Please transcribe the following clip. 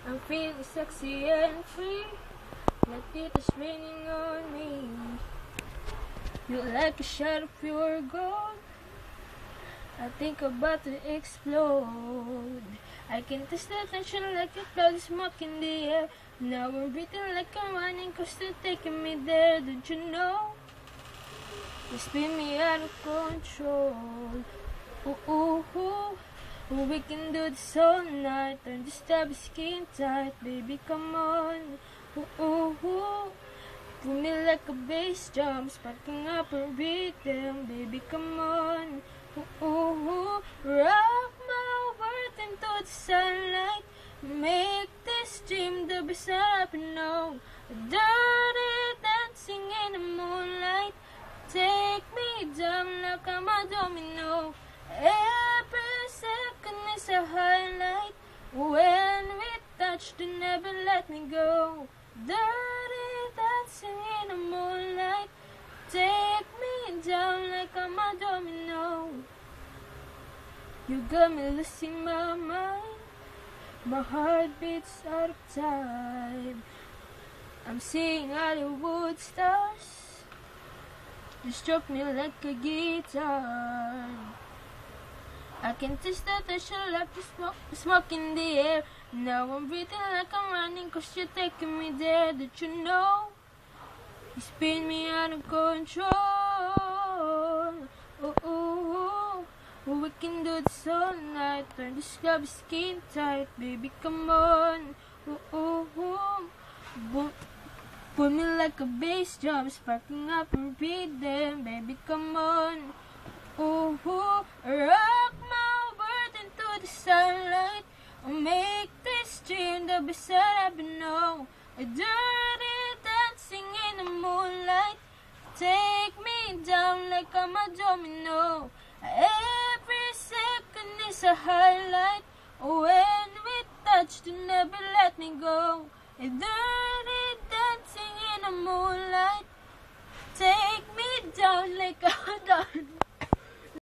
I'm feeling sexy and free, like it is raining on me. You're like a shot of pure gold, I think about to explode. I can taste the tension like a cloud smoke in the air. Now we're breathing like I'm running, cause you're taking me there. Don't you know? You spin me out of control. Ooh, ooh, ooh. Ooh, we can do this all night. Turn this tab skin tight, baby, come on. Ooh, ooh, ooh. Pull me like a bass drum, sparking up a rhythm, baby, come on. Ooh, ooh, ooh. Rock my world into the sunlight. Make this dream the best I've known. Dirty dancing in the moonlight. Take me down like I'm a domino. Every second is a highlight. When we touch, then never let me go. Dirty dancing in the moonlight. Take me down like I'm a domino. You got me losing my mind. My heart beats out of time. I'm seeing Hollywood stars. You struck me like a guitar. I can taste the tension like the smoke in the air. Now I'm breathing like I'm running, cause you're taking me there. Don't you know? You spin me out of control. Ooh, ooh, ooh. Ooh, we can do this all night. Turn this club skin tight, baby, come on. Ooh, ooh, ooh. Boom. Pull me like a bass drum, sparking up a rhythm, baby, come on. Ooh, ooh. Rock my world into the sunlight. Make this dream the best that I've known. Dirty dancing in the moonlight. Take me down like I'm a domino. Every second is a highlight. When we touch, to never let me go. Dirty